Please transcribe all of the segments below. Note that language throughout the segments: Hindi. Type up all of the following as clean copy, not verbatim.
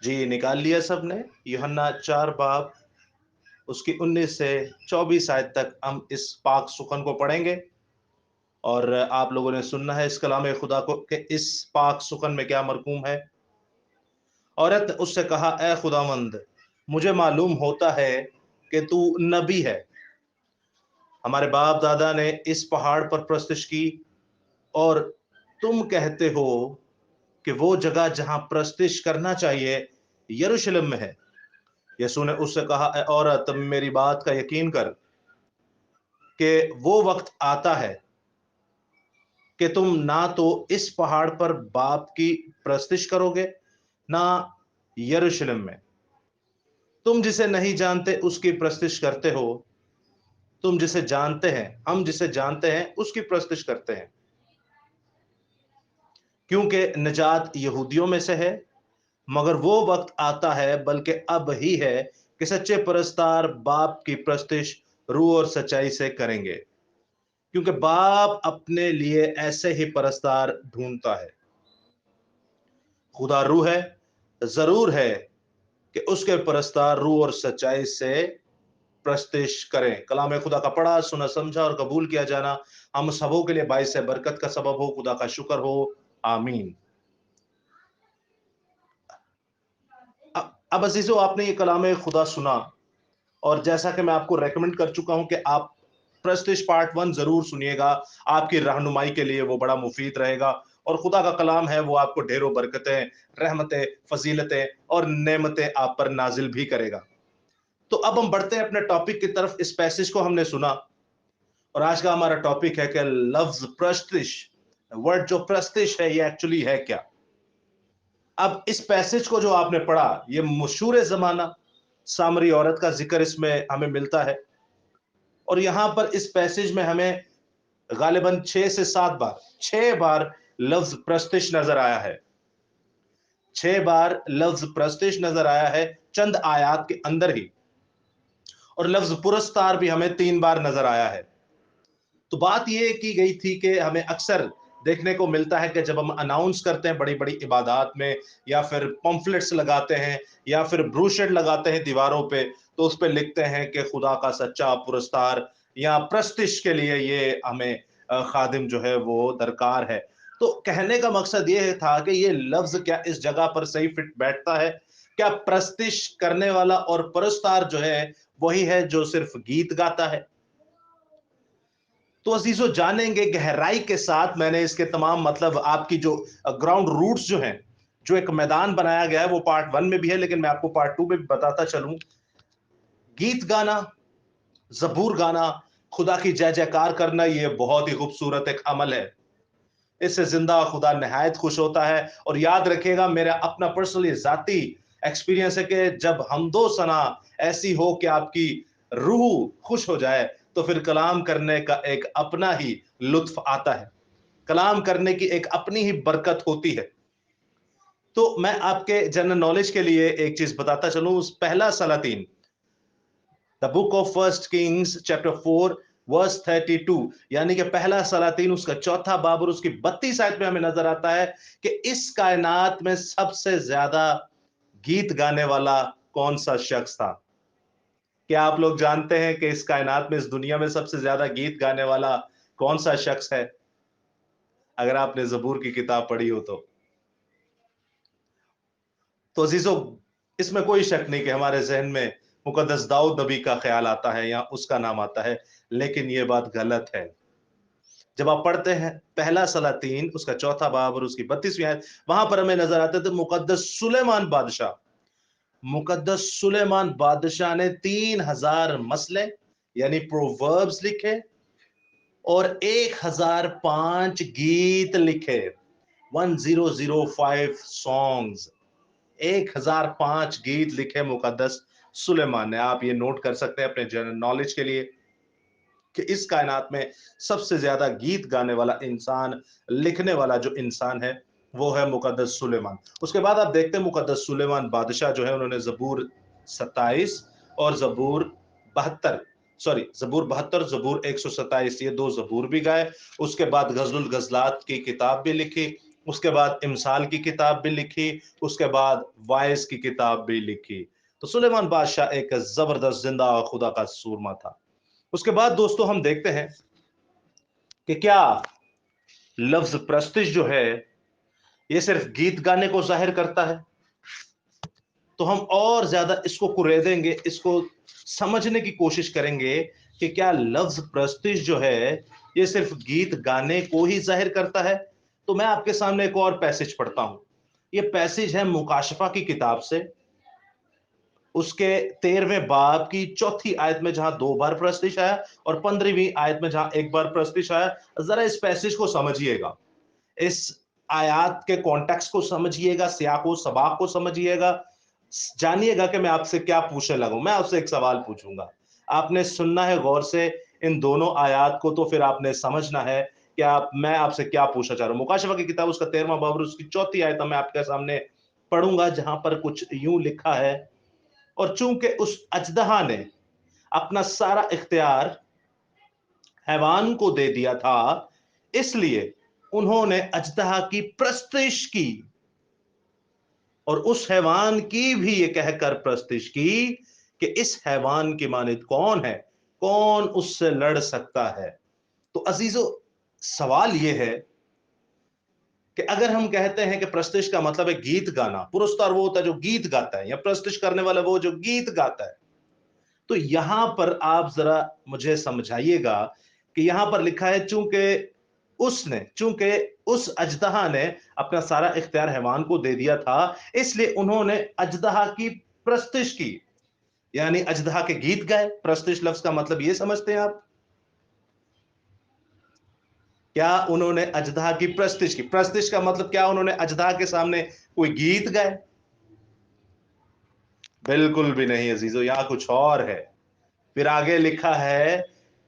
जी, निकाल लिया सबने। यूहन्ना 4 बाब उसकी 19 से 24 आयत तक हम इस पाक सुखन को पढ़ेंगे। और आप लोगों ने सुनना है इस कलाम खुदा को कि इस पाक सुखन में क्या मरकूम है। औरत उससे कहा, ए खुदावंद, मुझे मालूम होता है कि तू नबी है। हमारे बाप दादा ने इस पहाड़ पर प्रस्तिश की, और तुम कहते हो कि वो जगह जहां प्रस्तिश करना चाहिए यरूशलेम में है। यीशु ने उससे कहा, ए औरत, मेरी बात का यकीन कर कि वो वक्त आता है कि तुम ना तो इस पहाड़ पर बाप की प्रस्तिश करोगे, ना यरूशलेम में। तुम जिसे नहीं जानते उसकी प्रस्तिश करते हो, तुम जिसे जानते हैं, हम जिसे जानते हैं उसकी प्रस्तिश करते हैं, क्योंकि निजात यहूदियों में से है। मगर वो वक्त आता है, बल्कि अब ही है, कि सच्चे परस्तार बाप की प्रस्तिश रूह और सच्चाई से करेंगे, क्योंकि बाप अपने लिए ऐसे ही परस्तार ढूंढता है। खुदा रूह है, जरूर है कि उसके परस्तार रूह और सच्चाई से प्रस्तिश करें। कलाम खुदा का पढ़ा, सुना, समझा और कबूल किया जाना हम सबों के लिए बाइस बरकत का सबब हो। खुदा का शुक्र हो, आमीन। अब अजीजों, आपने ये कलाम खुदा सुना, और जैसा कि मैं आपको रेकमेंड कर चुका हूं कि आप प्रस्टिश पार्ट 1 जरूर सुनिएगा। आपकी रहनुमाई के लिए वो बड़ा मुफीद रहेगा, और खुदा का कलाम है वो आपको ढेरों बरकतें, रहमतें, फजीलतें और नेमतें आप पर नाजिल भी करेगा। तो अब हम बढ़ते हैं अपने टॉपिक की तरफ। इस पैसेज को हमने सुना, और आज का हमारा टॉपिक है कि लफ्ज प्रस्तिश, वर्ड जो प्रस्तिश है ये एक्चुअली है क्या। अब इस पैसेज को जो आपने पढ़ा, ये मशहूर जमाना सामरी औरत का जिक्र इसमें हमें मिलता है। और यहां पर इस पैसेज में हमें गालिबन 6 से 7 बार, 6 बार लफ्ज प्रस्तिश नजर आया है। 6 बार लफ्ज प्रस्तिश नजर आया है चंद आयात के अंदर ही। और लफ्ज पुरस्कार भी हमें 3 बार नजर आया है। तो बात यह की गई थी कि हमें अक्सर देखने को मिलता है कि जब हम अनाउंस करते हैं बड़ी बड़ी इबादत में, या फिर पम्फलेट्स लगाते हैं, या फिर ब्रूशेड लगाते हैं दीवारों पे, तो उस पे लिखते हैं कि खुदा का सच्चा पुरस्कार या प्रस्तिश के लिए ये हमें खादिम जो है वो दरकार है। तो कहने का मकसद ये था कि ये लफ्ज क्या इस जगह पर सही फिट बैठता है। क्या प्रस्तिश करने वाला और पुरस्कार जो है वही है जो सिर्फ गीत गाता है? तो अजीजों, जानेंगे गहराई के साथ। मैंने इसके तमाम मतलब आपकी जो ग्राउंड रूट्स जो हैं, जो एक मैदान बनाया गया है, वो पार्ट 1 में भी है, लेकिन मैं आपको पार्ट 2 में भी बताता चलूं। गीत गाना, जबूर गाना, खुदा की जय जयकार करना, ये बहुत ही खूबसूरत एक अमल है। इससे जिंदा खुदा नहायत खुश होता है। और याद रखिएगा, मेरा अपना पर्सनली जाती एक्सपीरियंस है कि जब हमदो सना ऐसी हो कि आपकी रूह खुश हो जाए, तो फिर कलाम करने का एक अपना ही लुत्फ आता है। कलाम करने की एक अपनी ही बरकत होती है। तो मैं आपके जनरल नॉलेज के लिए एक चीज बताता चलूं। उस पहला सलातीन, the book of first kings chapter 4 verse 32, यानी कि पहला सलातीन उसका चौथा बाब और उसकी 32 आयत में हमें नजर आता है कि इस कायनात में सबसे ज्यादा गीत गाने वाला कौन सा शख्स था। क्या आप लोग जानते हैं कि इस कायनात में, इस दुनिया में सबसे ज्यादा गीत गाने वाला कौन सा शख्स है? अगर आपने जबूर की किताब पढ़ी हो तो अजीजों, इसमें कोई शक नहीं कि हमारे जहन में मुकद्दस दाऊद नबी का ख्याल आता है या उसका नाम आता है, लेकिन यह बात गलत है। जब आप पढ़ते हैं पहला सलातीन उसका चौथा बाब और उसकी 32वीं आयत, वहां पर हमें नजर आते थे मुकद्दस सुलेमान बादशाह, मुकद्दस सुलेमान बादशाह ने 3000 मसले यानी प्रोवर्ब्स लिखे, और 1005 गीत लिखे। 1005 सॉन्ग्स, 1005 गीत लिखे मुकद्दस सुलेमान ने। आप ये नोट कर सकते हैं अपने जनरल नॉलेज के लिए कि इस कायनात में सबसे ज्यादा गीत गाने वाला इंसान, लिखने वाला जो इंसान है, वो है मुकद्दस सुलेमान। उसके बाद आप देखते हैं मुकद्दस सुलेमान बादशाह जो है, उन्होंने जबूर 27 और जबूर 72, सॉरी जबूर 72, जबूर 127, ये दो जबूर भी गाए। उसके बाद गजलुल गजलात की किताब भी लिखी, उसके बाद इमसाल की किताब भी लिखी, उसके बाद वाइस की किताब भी लिखी। तो सुलेमान बादशाह एक जबरदस्त जिंदा खुदा का सूरमा था। उसके बाद दोस्तों हम देखते हैं कि क्या लफ्ज प्रस्तिश जो है ये सिर्फ गीत गाने को जाहिर करता है। तो हम और ज्यादा इसको कुरेदेंगे, इसको समझने की कोशिश करेंगे कि क्या लफ्ज प्रस्तिश जो है ये सिर्फ गीत गाने को ही जाहिर करता है। तो मैं आपके सामने एक और पैसेज पढ़ता हूं। ये पैसेज है मुकाशफा की किताब से, उसके 13वें बाब की 4थी आयत में जहां 2 बार प्रस्तिश आया और 15वीं आयत में जहां 1 बार प्रस्तिश आया। जरा इस पैसेज को समझिएगा, इस आयात के कॉन्टेक्स्ट को समझिएगा, सियाको सबाक को समझिएगा, जानिएगा कि मैं आपसे क्या पूछने लगा हूं। मैं आपसे एक सवाल पूछूंगा, आपने सुनना है गौर से इन दोनों आयात को, तो फिर आपने समझना है कि मैं आपसे क्या पूछना चाह रहा हूं। मुकाशफा की किताब उसका 13वां बाब और उसकी 4थी आयत मैं आपके सामने पढ़ूंगा, जहां पर कुछ यूं लिखा है, और चूंकि उस अजदहा ने अपना सारा इख्तियार हैवान को दे दिया था, इसलिए उन्होंने अजदहा की प्रस्तिश की और उस हैवान की भी ये कहकर प्रस्तिश की कि इस हैवान की मानित कौन है, कौन उससे लड़ सकता है। तो अजीजों, सवाल यह है कि अगर हम कहते हैं कि प्रस्तिश का मतलब है गीत गाना, पुरस्कार वो होता है जो गीत गाता है, या प्रस्तिश करने वाला वो जो गीत गाता है, तो यहां पर आप जरा मुझे समझाइएगा कि यहां पर लिखा है चूंकि उस अजदहा ने अपना सारा इख्तियार हैवान को दे दिया था, इसलिए उन्होंने अजदहा की प्रस्तिश की, यानी अजदहा के गीत गाए। प्रस्तिश लफ्ज का मतलब यह समझते हैं आप? क्या उन्होंने अजदहा की प्रस्तिश की? प्रस्तिश का मतलब क्या उन्होंने अजदहा के सामने कोई गीत गाए? बिल्कुल भी नहीं अजीजों, यहां कुछ और है। फिर आगे लिखा है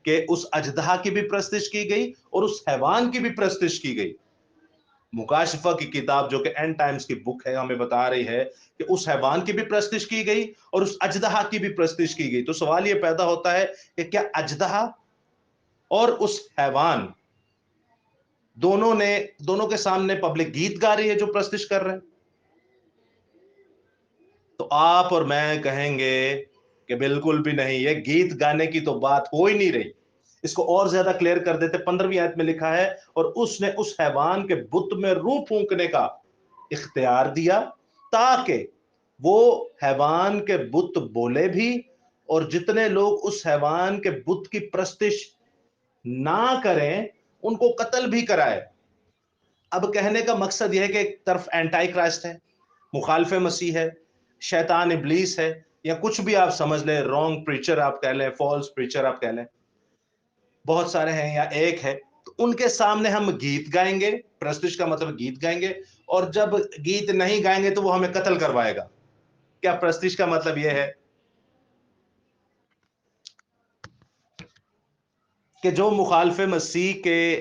कि उस अजदहा की भी प्रस्तिश की गई और उस हैवान की भी प्रस्तिश की गई। मुकाशफा की किताब जो कि एंड टाइम्स की बुक है, हमें बता रही है कि उस हैवान की भी प्रस्तिश की गई और उस अजदहा की भी प्रस्तिश की गई। तो सवाल यह पैदा होता है कि क्या अजदहा और उस हैवान दोनों के सामने पब्लिक गीत गा रही है जो प्रस्तिश कर रहे हैं? तो आप और मैं कहेंगे कि बिल्कुल भी नहीं, ये गीत गाने की तो बात हो ही नहीं रही। इसको और ज्यादा क्लियर कर देते, 15वीं आयत में लिखा है, और उसने उस हैवान के बुत में रूह फूंकने का इख्तियार दिया, ताकि वो हैवान के बुत बोले भी, और जितने लोग उस हैवान के बुत की प्रस्तिश ना करें उनको कत्ल भी कराए। अब कहने का मकसद यह है कि एक तरफ एंटाई क्राइस्ट है, मुखालफे मसीह है, शैतान इब्लीस है, या कुछ भी आप समझ लें, रॉन्ग प्रीचर आप कह लें, फॉल्स प्रीचर आप कह लें, बहुत सारे हैं या एक है। तो उनके सामने हम गीत गाएंगे, प्रस्तिश का मतलब गीत गाएंगे, और जब गीत नहीं गाएंगे तो वो हमें कत्ल करवाएगा। क्या प्रस्तिश का मतलब यह है कि जो मुखालफे मसीह के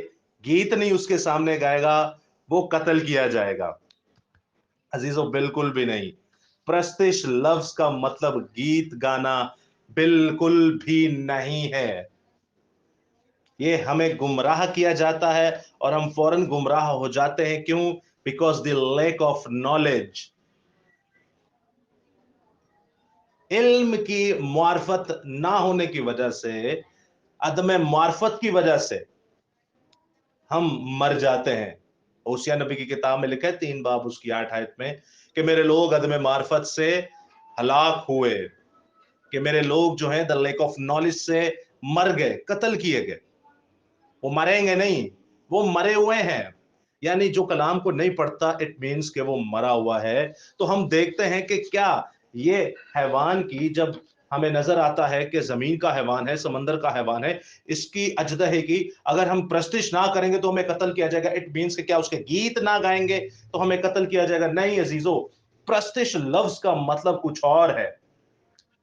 गीत नहीं उसके सामने गाएगा वो कत्ल किया जाएगा? अजीजों, बिल्कुल भी नहीं। प्रस्तिश लफ्ज का मतलब गीत गाना बिल्कुल भी नहीं है। ये हमें गुमराह किया जाता है और हम फौरन गुमराह हो जाते हैं। क्यों? Because the lack of knowledge, इल्म की मार्फत ना होने की वजह से, अदम मार्फत की वजह से हम मर जाते हैं। होशिया नबी की किताब में लिखा है 3 बाब उसकी 8 आयत में कि मेरे लोग अदम मार्फत से हलाक हुए, कि मेरे लोग जो हैं द लेक ऑफ नॉलेज से मर गए, कत्ल किए गए। वो मरेंगे नहीं, वो मरे हुए हैं। यानी जो कलाम को नहीं पढ़ता इट मीन्स कि वो मरा हुआ है। तो हम देखते हैं कि क्या ये हैवान की, जब हमें नजर आता है कि जमीन का हैवान है, समंदर का हैवान है, इसकी अजदहे की अगर हम प्रस्तिश ना करेंगे तो हमें कत्ल किया जाएगा, इट मीन्स कि क्या उसके गीत ना गाएंगे तो हमें कत्ल किया जाएगा? नहीं अजीजों, प्रस्तिश लफ्ज का मतलब कुछ और है।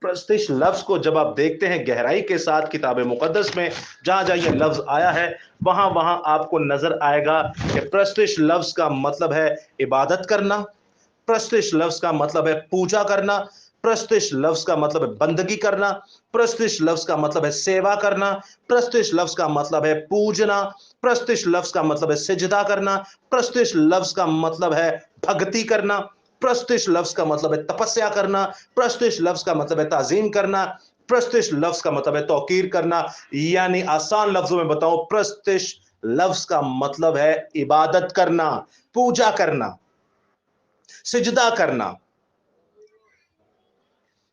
प्रस्तिश लफ्ज को जब आप देखते हैं गहराई के साथ किताब मुकद्दस में, जहां जहां यह लफ्ज आया है, वहां वहां आपको नजर आएगा कि प्रस्तिश लफ्ज का मतलब है इबादत करना, प्रस्तिश लफ्ज का मतलब है पूजा करना, प्रस्तिश लफ्ज का मतलब है बंदगी करना, प्रस्तिश लफ्ज का मतलब है सेवा करना, प्रस्तिश लफ्ज का मतलब है पूजना, प्रस्तिश लफ्ज का मतलब है सिजदा करना, प्रस्तिश लफ्ज का मतलब है भक्ति करना, प्रस्तिश लफ्ज का मतलब है तपस्या करना, प्रस्तिश लफ्ज का मतलब है ताजीम करना, प्रस्तिश लफ्ज का मतलब है तौकीर करना। यानी आसान लफ्जों में बताओ, प्रस्तिश लफ्ज का मतलब है इबादत करना, पूजा करना, सिजदा करना।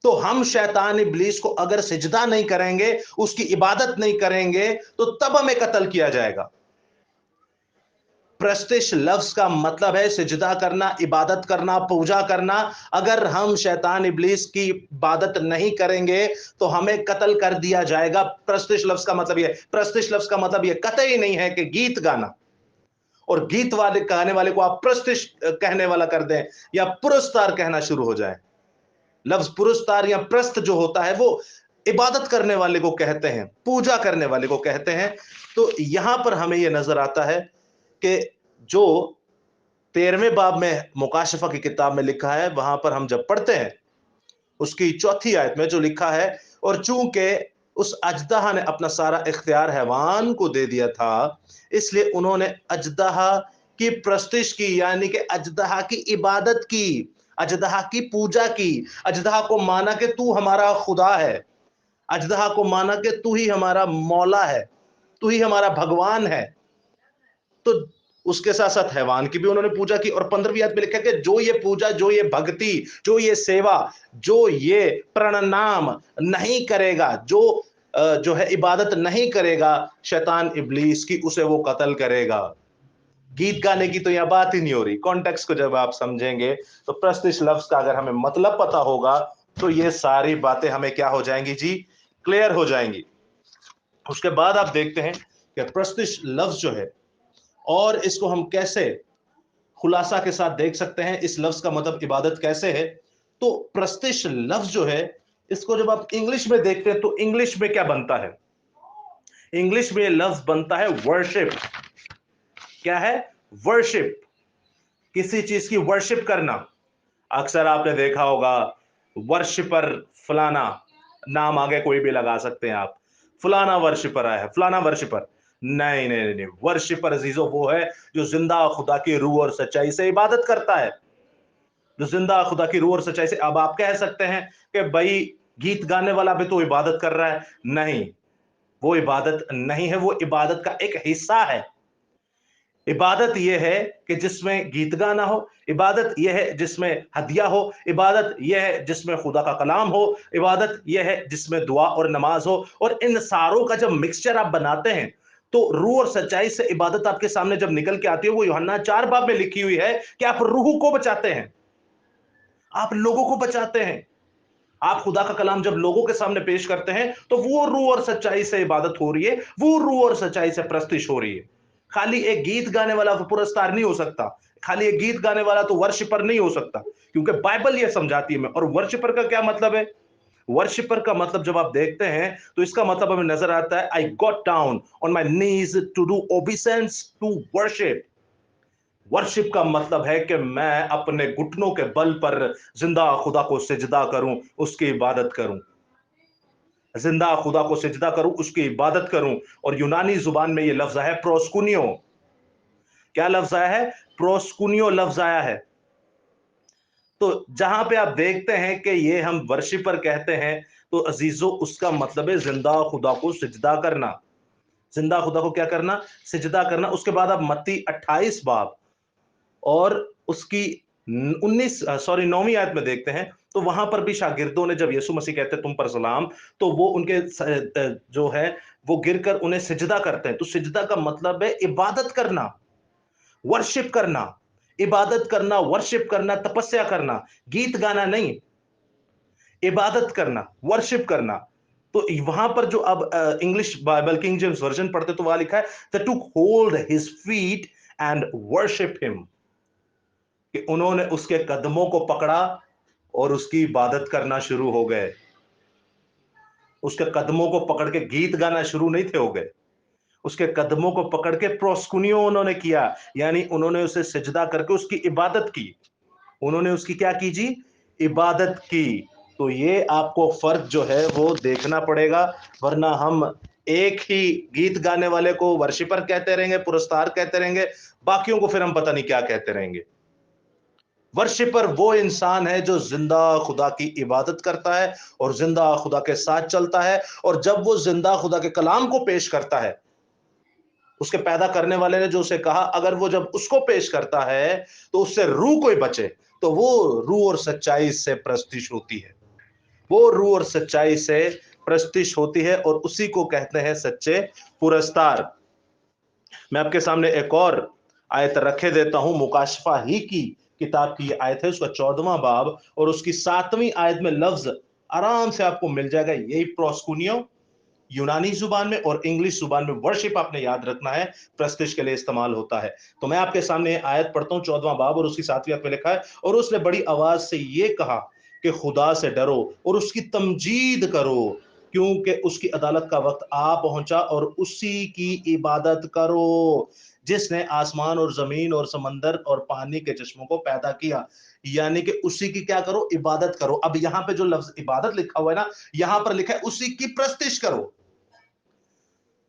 तो हम शैतान इब्लीस को अगर सिजदा नहीं करेंगे, उसकी इबादत नहीं करेंगे, तो तब हमें कत्ल किया जाएगा। प्रस्तिश लफ्ज का मतलब है सिजदा करना, इबादत करना, पूजा करना। अगर हम शैतान इब्लीस की इबादत नहीं करेंगे तो हमें कत्ल कर दिया जाएगा। प्रस्तिश लफ्ज का मतलब यह, प्रस्तिश लफ्ज का मतलब यह कतई नहीं है कि गीत गाना, और गीत वाले गाने वाले को आप प्रस्तिश कहने वाला कर दें या पुरस्तार कहना शुरू हो जाए। लफ्ज पुरस्तार या प्रस्त जो होता है वो इबादत करने वाले को कहते हैं, पूजा करने वाले को कहते हैं। तो यहां पर हमें यह नजर आता है कि जो 13वें बाब में मुकाशफा की किताब में लिखा है, वहां पर हम जब पढ़ते हैं उसकी चौथी आयत में जो लिखा है, और चूंकि उस अजदहा ने अपना सारा इख्तियार हैवान को दे दिया था, इसलिए उन्होंने अजदहा की प्रस्तिश की, यानी कि अजदहा की इबादत की, अजदहा की पूजा की, अजदहा को माना कि तू हमारा खुदा है, अजदहा को माना कि तू ही हमारा मौला है, तू ही हमारा भगवान है। तो उसके साथ साथ हैवान की भी उन्होंने पूजा की। और 15वीं आयत में लिखा कि जो ये पूजा, जो ये भक्ति, जो ये सेवा, जो ये प्रणाम नहीं करेगा, जो है इबादत नहीं करेगा शैतान इब्लीस की, उसे वो कत्ल करेगा। गीत गाने की तो यह बात ही नहीं हो रही। कॉन्टेक्स्ट को जब आप समझेंगे तो प्रस्तिश लफ्ज का अगर हमें मतलब पता होगा तो ये सारी बातें हमें क्या हो जाएंगी जी, क्लियर हो जाएंगी। उसके बाद आप देखते हैं कि प्रस्तिश लफ्ज जो है, और इसको हम कैसे खुलासा के साथ देख सकते हैं, इस लफ्ज का मतलब इबादत कैसे है। तो प्रस्तिश लफ्ज जो है, इसको जब आप इंग्लिश में देखते हैं तो इंग्लिश में क्या बनता है, इंग्लिश में लफ्ज बनता है वर्शिप। क्या है? वर्शिप, किसी चीज की वर्शिप करना। अक्सर आपने देखा होगा वर्शिपर फलाना, नाम आगे कोई भी लगा सकते हैं आप, फलाना वर्शिपर है, फलाना वर्शिपर। नहीं नहीं नहीं, वर्शिपर अजीजों वो है जो जिंदा खुदा की रूह और सच्चाई से इबादत करता है, जो जिंदा खुदा की रूह और सच्चाई से। अब आप कह सकते हैं कि भाई गीत गाने वाला भी तो इबादत कर रहा है। नहीं, वो इबादत नहीं है, वो इबादत का एक हिस्सा है। इबादत यह है कि जिसमें गीत गाना हो, इबादत यह है जिसमें हदिया हो, इबादत यह है जिसमें खुदा का कलाम हो, इबादत यह है जिसमें दुआ और नमाज हो। और इन सारों का जब मिक्सचर आप बनाते हैं तो रूह और सच्चाई से इबादत आपके सामने जब निकल के आती है, वो यूहन्ना 4 बाब में लिखी हुई है कि आप रूह को बचाते हैं, आप लोगों को बचाते हैं। आप खुदा का कलाम जब लोगों के सामने पेश करते हैं तो वो रूह और सच्चाई से इबादत हो रही है, वो रूह और सच्चाई से प्रस्तिश हो रही है। खाली एक गीत गाने वाला तो पुरस्कार नहीं हो सकता, खाली एक गीत गाने वाला तो वर्शिपर नहीं हो सकता, क्योंकि बाइबल ये समझाती है। और वर्शिपर का क्या मतलब है? वर्शिपर का मतलब जब आप देखते हैं तो इसका मतलब हमें नजर आता है, I got down on my knees to do obeisance to worship. Worship का मतलब है कि मैं अपने घुटनों के बल पर जिंदा खुदा को सिजदा करूं, उसकी इबादत करूं, जिंदा खुदा को सिजदा करूं, उसकी इबादत करूं। और यूनानी जुबान में यह लफ्ज है प्रोस्कुनियो। क्या लफ्ज आया है? प्रोस्कुनियो लफ्ज आया है। तो जहां पे आप देखते हैं कि ये हम वर्शिपर कहते हैं, तो अजीजों उसका मतलब है जिंदा खुदा को सिजदा करना, जिंदा खुदा को क्या करना? सिजदा करना। उसके बाद आप मत्ती 28 बाब और उसकी 9वीं आयत में देखते हैं, तो वहां पर भी शागिर्दों ने जब यीशु मसीह कहते हैं तुम पर सलाम, तो वो उनके जो है वो गिरकर उन्हें सिजदा करते हैं। तो सिजदा का मतलब है इबादत करना, वर्शिप करना, इबादत करना, वर्शिप करना, तपस्या करना, गीत गाना नहीं, इबादत करना, वर्शिप करना। तो वहां पर जो अब English Bible king James version पढ़ते तो वहां लिखा है the two hold his feet and worship him, कि उन्होंने उसके कदमों को पकड़ा और उसकी इबादत करना शुरू हो गए। उसके कदमों को पकड़ के गीत गाना शुरू नहीं थे हो गए, उसके कदमों को पकड़ के प्रोस्कुनियो उन्होंने किया, यानी उन्होंने उसे सिजदा करके उसकी इबादत की। उन्होंने उसकी क्या की जी? इबादत की। तो ये आपको फर्क जो है वो देखना पड़ेगा, वरना हम एक ही गीत गाने वाले को वर्शिपर कहते रहेंगे, पुरस्कार कहते रहेंगे, बाकियों को फिर हम पता नहीं क्या कहते रहेंगे। वर्शिपर वो इंसान है जो जिंदा खुदा की इबादत करता है और जिंदा खुदा के साथ चलता है, और जब वो जिंदा खुदा के कलाम को पेश करता है, उसके पैदा करने वाले ने जो उसे कहा, अगर वो जब उसको पेश करता है तो उससे रूह कोई बचे, तो वो रूह और सच्चाई से प्रस्तिश होती है, वो रूह और सच्चाई से प्रस्तिश होती है, और उसी को कहते हैं सच्चे पुरस्कार। मैं आपके सामने एक और आयत रखे देता हूं, मुकाशफा ही की किताब की आयत है, उसका 14वां बाब और उसकी 7वीं आयत में लफ्ज आराम से आपको मिल जाएगा, यही प्रोस्कुनियो यूनानी जुबान में और इंग्लिश जुबान में वर्शिप आपने याद रखना है, प्रस्तिश के लिए इस्तेमाल होता है। तो मैं आपके सामने आयत पढ़ता हूं, 14वां बाब और उसकी 7वीं आयत में लिखा है, और उसने बड़ी आवाज से यह कहा कि खुदा से डरो और उसकी तमजीद करो, क्योंकि उसकी अदालत का वक्त आ पहुंचा, और उसी की इबादत करो जिसने आसमान और जमीन और समंदर और पानी के चश्मों को पैदा किया। यानी कि उसी की क्या करो, इबादत करो। अब यहां पे जो लफ्ज इबादत लिखा हुआ है ना, यहां पर लिखा है उसी की प्रस्तिश करो।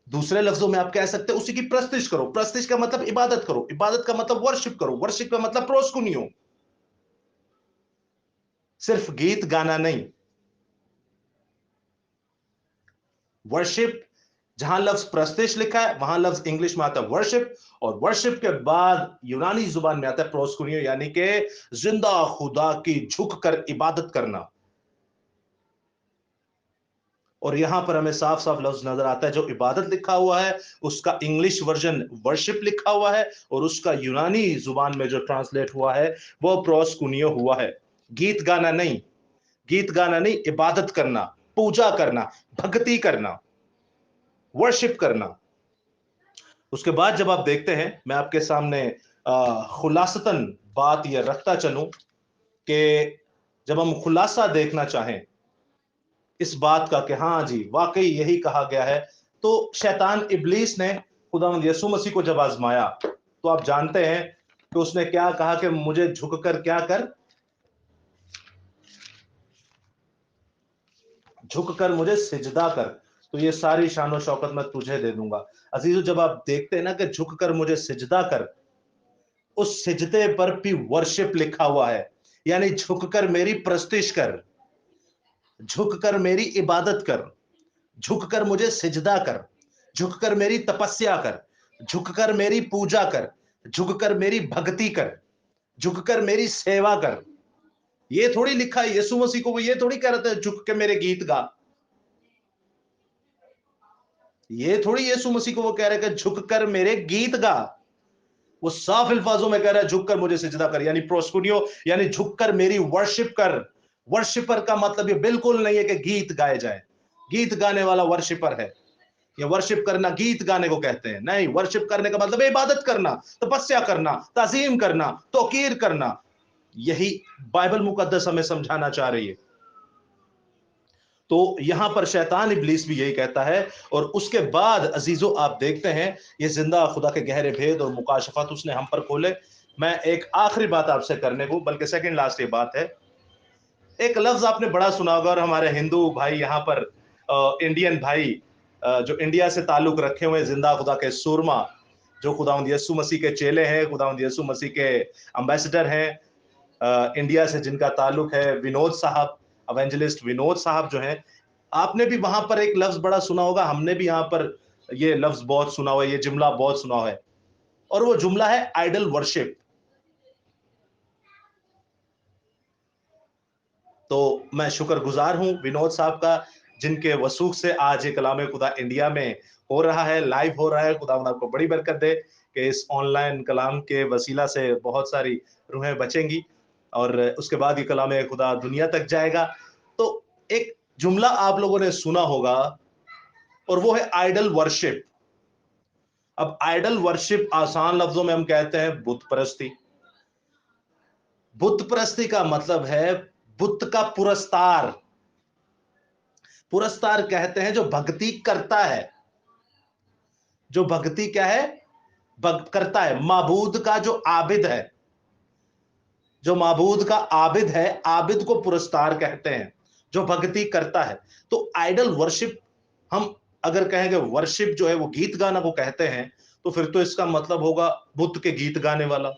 दूसरे लफ्जों में आप कह सकते हैं उसी की प्रस्तिश करो। प्रस्तिश का मतलब इबादत करो, इबादत का मतलब वर्शिप करो, वर्शिप का मतलब प्रोस्कुनियो, सिर्फ गीत गाना नहीं। वर्शिप, जहां लफ्ज प्रस्तिश लिखा है वहां लफ्ज इंग्लिश में आता है वर्शिप, और वर्शिप के बाद यूनानी जुबान में आता है प्रोस्कुनियो, यानी कि जिंदा खुदा की झुक कर इबादत करना। और यहां पर हमें साफ साफ लफ्ज नजर आता है, जो इबादत लिखा हुआ है उसका इंग्लिश वर्जन वर्शिप लिखा हुआ है, और उसका यूनानी जुबान में जो ट्रांसलेट हुआ है वो प्रोस्कुनियो हुआ है। गीत गाना नहीं, गीत गाना नहीं, इबादत करना, पूजा करना, भक्ति करना, वर्शिप करना। उसके बाद जब आप देखते हैं, मैं आपके सामने खुलासतन बात यह रखता चलूं कि जब हम खुलासा देखना चाहें इस बात का कि हाँ जी वाकई यही कहा गया है, तो शैतान इब्लीस ने खुदावंद यीशु मसीह को जब आजमाया, तो आप जानते हैं कि उसने क्या कहा कि मुझे झुककर क्या कर, झुककर मुझे सिजदा कर, तो ये सारी शान शौकत मैं तुझे दे दूंगा। अजीजों, जब आप देखते हैं ना कि झुककर मुझे सिजदा कर, उस सिजदे पर भी वर्शिप लिखा हुआ है, यानी झुककर मेरी प्रस्तिश कर, झुककर मेरी इबादत कर, झुककर मुझे सिजदा कर, झुककर मेरी तपस्या कर, झुककर मेरी पूजा कर, झुककर मेरी भक्ति कर, झुककर मेरी सेवा कर। ये थोड़ी लिखा है यीशु मसीह को, वो ये थोड़ी कह रहे थे झुक के मेरे गीत गा, ये थोड़ी यीशु मसीह को वो कह रहे कि झुककर मेरे गीत गा। वो साफ अल्फाजों में कह रहा है झुककर मुझे सिजदा कर, यानी प्रोस्कुनियो, यानी झुककर मेरी वर्शिप कर। वर्शिपर का मतलब ये बिल्कुल नहीं है कि गीत गाए जाए, गीत गाने वाला वर्शिपर है, ये वर्शिप करना गीत गाने को कहते हैं, नहीं। वर्शिप करने का मतलब इबादत करना, तपस्या करना, ताजीम करना, तौकीर करना। यही बाइबल मुकद्दस हमें समझाना चाह रही है। तो यहां पर शैतान इब्लीस भी यही कहता है, और उसके बाद अजीजों आप देखते हैं ये जिंदा खुदा के गहरे भेद और मुकाशफात उसने हम पर खोले। मैं एक आखिरी बात आपसे करने को, बल्कि सेकंड लास्ट ये बात है, एक लफ्ज आपने बड़ा सुना होगा, और हमारे हिंदू भाई यहाँ पर इंडियन भाई जो इंडिया से ताल्लुक रखे हुए जिंदा खुदा के सूरमा, जो खुदावंद यीशु मसीह के चेले हैं, खुदावंद यीशु मसीह के एम्बेसडर हैं, इंडिया से जिनका ताल्लुक है, विनोद साहब, एवेंजलिस्ट विनोद साहब जो हैं, आपने भी वहां पर एक लफ्ज बड़ा सुना होगा, हमने भी यहाँ पर ये लफ्ज बहुत सुना हुआ है, ये जुमला बहुत सुना हुआ है, और वो जुमला है आइडल वर्शिप। तो मैं शुक्रगुजार हूं विनोद साहब का, जिनके वसूख से आज ये कलाम खुदा इंडिया में हो रहा है, लाइव हो रहा है। खुदा आपको बड़ी बरकत दे कि इस ऑनलाइन कलाम के वसीला से बहुत सारी रूहें बचेंगी, और उसके बाद ये कलाम खुदा दुनिया तक जाएगा। तो एक जुमला आप लोगों ने सुना होगा, और वो है आइडल वर्शिप। अब आइडल वर्शिप आसान लफ्जों में हम कहते हैं बुत परस्ती। बुत परस्ती का मतलब है बुत का पुरस्कार। पुरस्कार कहते हैं जो भक्ति करता है, जो भक्ति क्या है, करता है, माबूद का जो आबिद है, जो माबूद का आबिद है, आबिद को पुरस्कार कहते हैं। जो भक्ति करता है। तो आइडल वर्शिप, हम अगर कहें कि वर्शिप जो है वो गीत गाना को कहते हैं, तो फिर तो इसका मतलब होगा बुद्ध के गीत गाने वाला।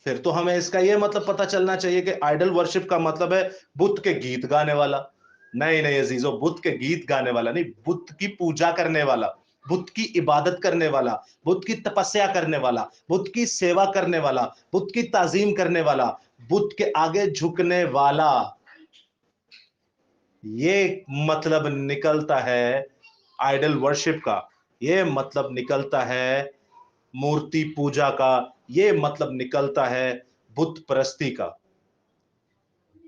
फिर तो हमें इसका यह मतलब पता चलना चाहिए कि आइडल वर्शिप का मतलब है बुद्ध के गीत गाने वाला। नहीं नहीं अजीजों, बुद्ध के गीत गाने वाला नहीं, बुद्ध की पूजा करने वाला, बुद्ध की इबादत करने वाला, बुद्ध की तपस्या करने वाला, बुद्ध की सेवा करने वाला, बुद्ध की ताजीम करने वाला, बुद्ध के आगे झुकने वाला। ये मतलब निकलता है आइडल वर्शिप का, ये मतलब निकलता है मूर्ति पूजा का, ये मतलब निकलता है बुत परस्ती का।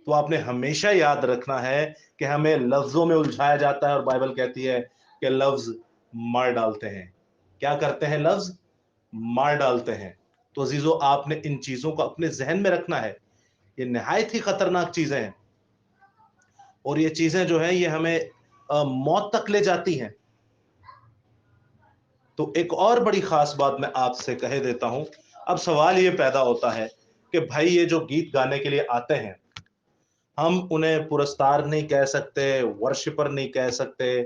तो आपने हमेशा याद रखना है कि हमें लफ्जों में उलझाया जाता है और बाइबल कहती है कि लफ्ज मार डालते हैं। क्या करते हैं? लफ्ज मार डालते हैं। तो अजीजों, आपने इन चीजों को अपने जहन में रखना है। ये निहायत ही खतरनाक चीजें हैं और ये चीजें जो हैं ये हमें मौत तक ले जाती हैं। तो एक और बड़ी खास बात मैं आपसे कह देता हूं। अब सवाल ये पैदा होता है कि भाई ये जो गीत गाने के लिए आते हैं, हम उन्हें पुरस्कार नहीं कह सकते, वर्शिपर नहीं कह सकते,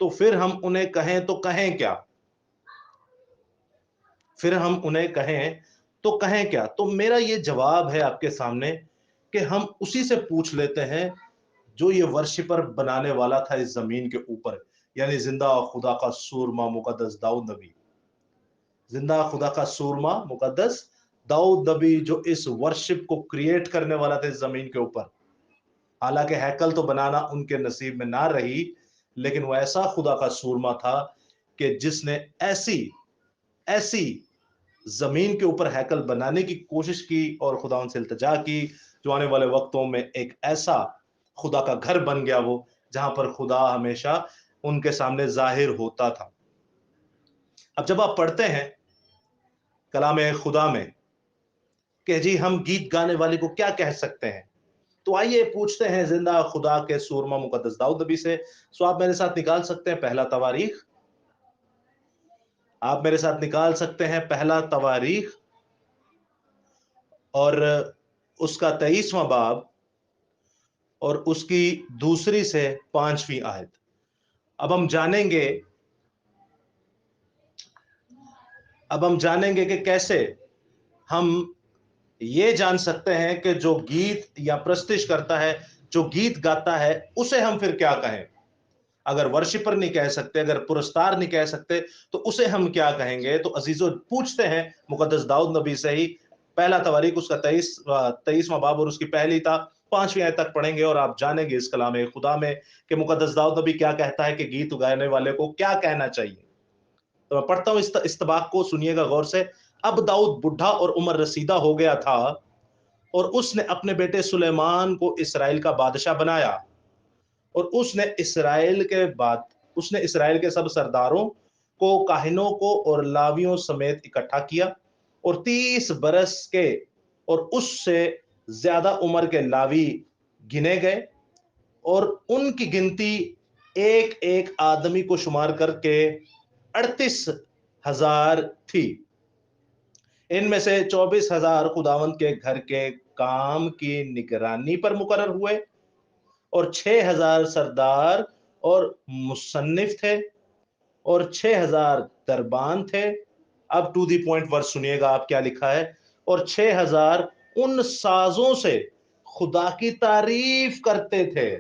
तो फिर हम उन्हें कहें तो कहें क्या? फिर हम उन्हें कहें तो कहें क्या? तो मेरा ये जवाब है आपके सामने कि हम उसी से पूछ लेते हैं जो ये वर्शिपर बनाने वाला था इस जमीन के ऊपर, यानी जिंदा खुदा का सूरमा मुकद्दस दाऊद नबी। जिंदा खुदा का सूरमा मुकद्दस दाऊद नबी, जो इस वर्शिप को क्रिएट करने वाला था इस जमीन के ऊपर। हालांकि हैकल तो बनाना उनके नसीब में ना रही, लेकिन वो ऐसा खुदा का सूरमा था कि जिसने ऐसी ऐसी जमीन के ऊपर हैकल बनाने की कोशिश की और खुदा उनसे इल्तिजा की, जो आने वाले वक्तों में एक ऐसा खुदा का घर बन गया वो, जहां पर खुदा हमेशा उनके सामने जाहिर होता था। अब जब आप पढ़ते हैं कलाम खुदा में कि जी हम गीत गाने वाले को क्या कह सकते हैं, तो आइए पूछते हैं जिंदा खुदा के सूरमा मुकद्दस दाऊद नबी से। सो आप मेरे साथ निकाल सकते हैं पहला तवारीख, आप मेरे साथ निकाल सकते हैं पहला तवारीख और उसका 23वां बाब और उसकी दूसरी से 5वीं आयत। अब हम जानेंगे अब हम जानेंगे कि कैसे हम ये जान सकते हैं कि जो गीत या प्रस्तुति करता है, जो गीत गाता है, उसे हम फिर क्या कहें। अगर वर्शिपर नहीं कह सकते, अगर पुरस्कार नहीं कह सकते, तो उसे हम क्या कहेंगे? तो अजीजों, पूछते हैं मुकद्दस दाऊद नबी से ही। पहला तवारीख उसका 23वां बाब और उसकी पहली था 5वीं आयत तक पढ़ेंगे और आप जानेंगे इस कलाम खुदा में कि मुकद्दस दाऊद नबी क्या कहता है कि गीत गाने वाले को क्या कहना चाहिए। तो मैं पढ़ता हूं इस इस्तबाक को, सुनिएगा गौर से। अब दाऊद बुढ़ा और उम्र रसीदा हो गया था और उसने अपने बेटे सुलेमान को इसराइल का बादशाह बनाया और उसने इसराइल के सब सरदारों को, काहिनों को और लावियों समेत इकट्ठा किया और 30 बरस के और उससे ज्यादा उम्र के लावी गिने गए और उनकी गिनती एक एक आदमी को शुमार करके 38,000 थी। इनमें से 24,000 खुदावंत के घर के काम की निगरानी पर मुकर्रर हुए और 6,000 सरदार और मुसन्निफ थे और 6,000 दरबान थे। अब टू दी पॉइंट वर्स सुनिएगा आप क्या लिखा है। और 6,000 उन साजों से खुदा की तारीफ करते थे।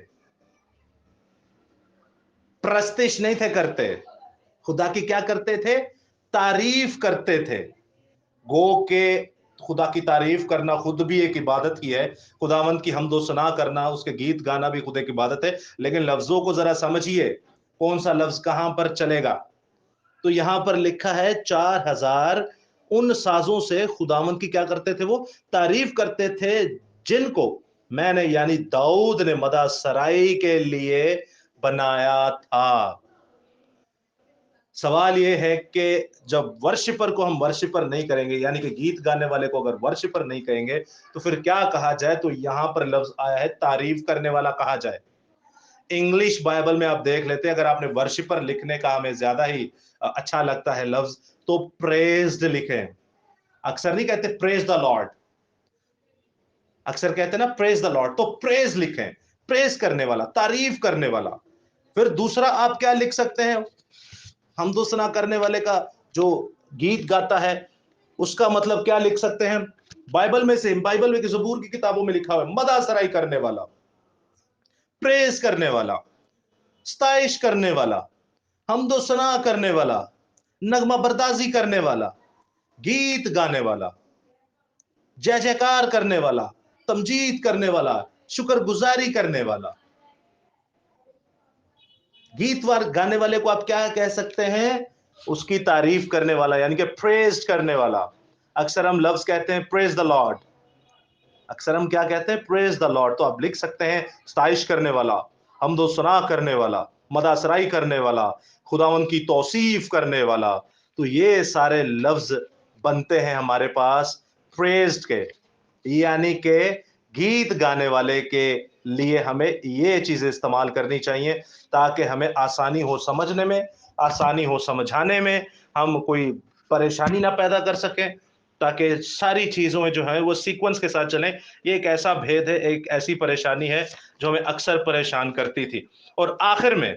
प्रस्तिश नहीं थे करते, खुदा की क्या करते थे? तारीफ करते थे। गो के खुदा की तारीफ करना खुद भी एक इबादत ही है। खुदावंत की हमदो सना करना, उसके गीत गाना भी खुद एक इबादत है। लेकिन लफ्जों को जरा समझिए, कौन सा लफ्ज कहां पर चलेगा। तो यहां पर लिखा है 4,000 उन साजों से खुदावंत की क्या करते थे? वो तारीफ करते थे, जिनको मैंने यानी दाऊद ने मदा सराई के लिए बनाया था। सवाल यह है कि जब वर्शिपर को हम वर्शिपर नहीं करेंगे, यानी कि गीत गाने वाले को अगर वर्शिपर नहीं कहेंगे, तो फिर क्या कहा जाए? तो यहां पर लफ्ज आया है तारीफ करने वाला कहा जाए। इंग्लिश बाइबल में आप देख लेते हैं, अगर आपने वर्शिपर लिखने का हमें ज्यादा ही अच्छा लगता है लफ्ज, तो प्रेज्ड लिखें। अक्सर नहीं कहते प्रेज द लॉर्ड, अक्सर कहते हैं ना प्रेज द लॉर्ड, तो प्रेज लिखें, प्रेज करने वाला, तारीफ करने वाला। फिर दूसरा आप क्या लिख सकते हैं, हमदो सना करने वाले का जो गीत गाता है उसका मतलब क्या लिख सकते हैं, बाइबल में से, बाइबल में ज़बूर की किताबों में लिखा हुआ है, मदासराई करने वाला, प्रेज करने वाला, स्ताइश करने वाला, हमदो सना करने वाला, नगमा बरदाजी करने वाला, गीत गाने वाला, जय जयकार करने वाला, तमजीद करने वाला, शुक्रगुजारी करने वाला। गीत वार गाने वाले को आप क्या कह सकते हैं, उसकी तारीफ करने वाला, यानी कि प्रेज करने वाला। अक्सर हम लफ्ज कहते हैं प्रेज द लॉर्ड, अक्सर हम क्या कहते हैं, प्रेज द लॉर्ड। तो आप लिख सकते हैं स्ताइश करने वाला, हमदो सना करने वाला, मदासराई करने वाला, खुदावन की तौसीफ करने वाला। तो ये सारे लफ्ज बनते हैं हमारे पास प्रेज्ड के, यानी कि गीत गाने वाले के लिए हमें ये चीजें इस्तेमाल करनी चाहिए ताकि हमें आसानी हो समझने में, आसानी हो समझाने में, हम कोई परेशानी ना पैदा कर सकें, ताकि सारी चीजों में जो है वो सीक्वेंस के साथ चलें। ये एक ऐसा भेद है, एक ऐसी परेशानी है जो हमें अक्सर परेशान करती थी। और आखिर में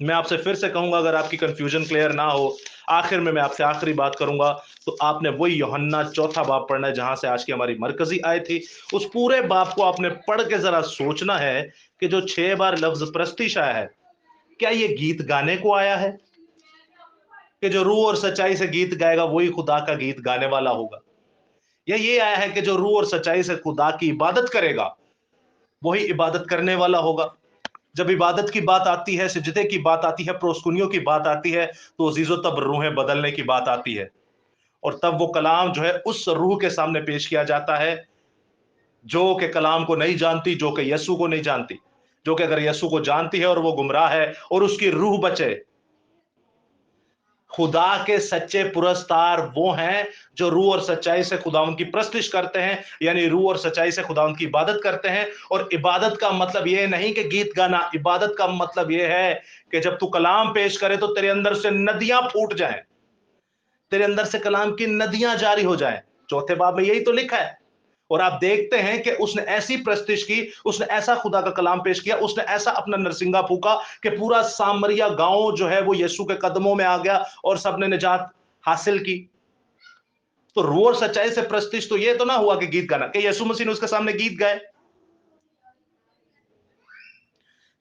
मैं आपसे फिर से कहूंगा, अगर आपकी कंफ्यूजन क्लियर ना हो, आखिर में मैं आपसे आखिरी बात करूंगा, तो आपने वही यूहन्ना चौथा बाब पढ़ना है जहां से आज की हमारी मरकजी आयत थी। उस पूरे बाब को आपने पढ़ के जरा सोचना है कि जो 6 बार लफ्ज प्रस्तिश आया है, क्या ये गीत गाने को आया है, कि जो रूह और सच्चाई से गीत गाएगा वही खुदा का गीत गाने वाला होगा, या ये आया है कि जो रूह और सच्चाई से खुदा की इबादत करेगा वही इबादत करने वाला होगा। जब इबादत की बात आती है, सिजदे की बात आती है, प्रोस्कुनियों की बात आती है, तो अजीजो तब रूहें बदलने की बात आती है। और तब वो कलाम जो है उस रूह के सामने पेश किया जाता है जो कि कलाम को नहीं जानती, जो कि यस्सु को नहीं जानती, जो कि अगर यस्सु को जानती है और वो गुमराह है और उसकी रूह बचे। खुदा के सच्चे पुरस्तार वो हैं जो रूह और सच्चाई से खुदावंद की प्रस्तिश करते हैं, यानी रूह और सच्चाई से खुदावंद की इबादत करते हैं। और इबादत का मतलब ये नहीं कि गीत गाना, इबादत का मतलब ये है कि जब तू कलाम पेश करे तो तेरे अंदर से नदियां फूट जाएं, तेरे अंदर से कलाम की नदियां जारी हो जाएं। चौथे बाब में यही तो लिखा है। और आप देखते हैं कि उसने ऐसी प्रस्तिश की, उसने ऐसा खुदा का कलाम पेश किया, उसने ऐसा अपना नरसिंगा फूका कि पूरा सामरिया गांव जो है वो यीशु के कदमों में आ गया और सबने निजात हासिल की। तो रूह और सच्चाई से प्रस्तिश तो ये तो ना हुआ कि गीत गाना, कि यीशु मसीह ने उसके सामने गीत गाए,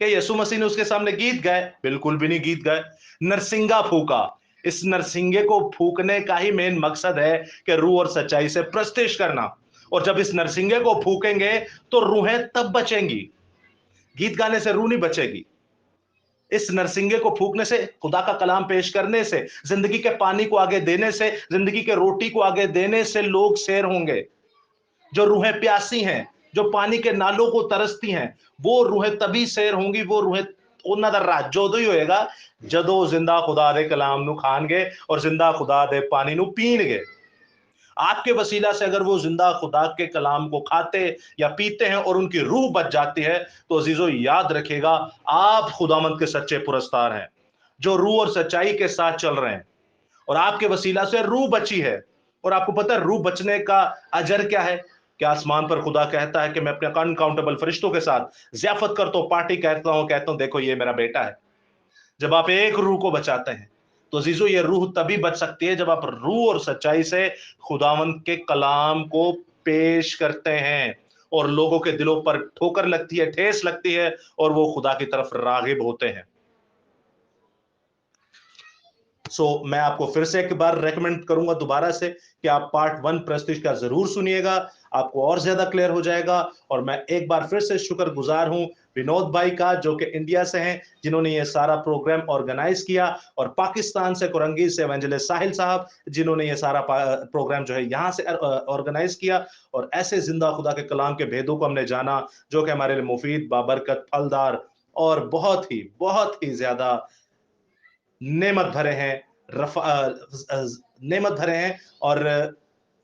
कि यीशु मसीह ने उसके सामने गीत गाए? बिल्कुल भी नहीं गीत गाए, नरसिंगा फूका। इस नरसिंगे को फूकने का ही मेन मकसद है कि रूह और सच्चाई से प्रस्तिश करना। और जब इस नरसिंगे को फूकेंगे तो रूहें तब बचेंगी, गीत गाने से रूह नहीं बचेगी। इस नरसिंगे को फूकने से, खुदा का कलाम पेश करने से, जिंदगी के पानी को आगे देने से, जिंदगी के रोटी को आगे देने से लोग सैर होंगे। जो रूहें प्यासी हैं, जो पानी के नालों को तरसती हैं, वो रूहें तभी सैर होंगी, वो रूहें ਉਹਨਾਂ ਦਾ ਰਾਜ ਜਦੋਂ ਹੀ ਹੋਏਗਾ ਜਦੋਂ ਜ਼ਿੰਦਾ खुदा दे कलाम ਨੂੰ ਖਾਣਗੇ और जिंदा खुदा दे पानी ਨੂੰ ਪੀਣਗੇ। आपके वसीला से अगर वो जिंदा खुदा के कलाम को खाते या पीते हैं और उनकी रूह बच जाती है, तो अजीजों याद रखिएगा, आप खुदामंद के सच्चे पुरस्तार हैं जो रूह और सच्चाई के साथ चल रहे हैं, और आपके वसीला से रूह बची है। और आपको पता है रूह बचने का अजर क्या है? क्या आसमान पर खुदा कहता है कि मैं अपने अनकाउंटेबल फरिश्तों के साथ ज़ियाफत करता हूं, पार्टी कहता हूं देखो ये मेरा बेटा है। जब आप एक रूह को बचाते हैं तो अजीजों ये रूह तभी बच सकती है जब आप रूह और सच्चाई से खुदावंद के कलाम को पेश करते हैं और लोगों के दिलों पर ठोकर लगती है, ठेस लगती है, और वो खुदा की तरफ रागिब होते हैं। मैं आपको फिर से एक बार रेकमेंड करूंगा दोबारा से कि आप पार्ट 1 प्रेस्टीज का जरूर सुनिएगा, आपको और ज्यादा क्लियर हो जाएगा। और मैं एक बार फिर से शुक्रगुजार हूं विनोद भाई का, जो कि इंडिया से हैं, जिन्होंने ये सारा प्रोग्राम ऑर्गेनाइज किया, और पाकिस्तान से कुरंगी से एवेंजलिस्ट साहिल साहब, जिन्होंने ये सारा प्रोग्राम जो है यहाँ से ऑर्गेनाइज किया। और ऐसे जिंदा खुदा के कलाम के भेदों को हमने जाना जो कि हमारे लिए मुफीद, बाबरकत, फलदार और बहुत ही ज्यादा नेमत भरे हैं, नेमत भरे हैं, और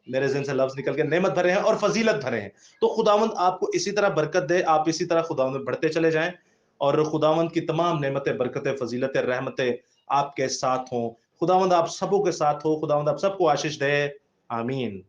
मेरे ज़हन से लफ्ज निकल के, नेमत भरे हैं और फजीलत भरे हैं। तो खुदावंद आपको इसी तरह बरकत दे, आप इसी तरह खुदावंद में बढ़ते चले जाएं, और खुदावंद की तमाम नेमतें, बरकतें, फजीलतें, रहमतें आपके साथ हों। खुदावंद आप सबों के साथ हो, खुदावंद आप सबको आशीष दे। आमीन।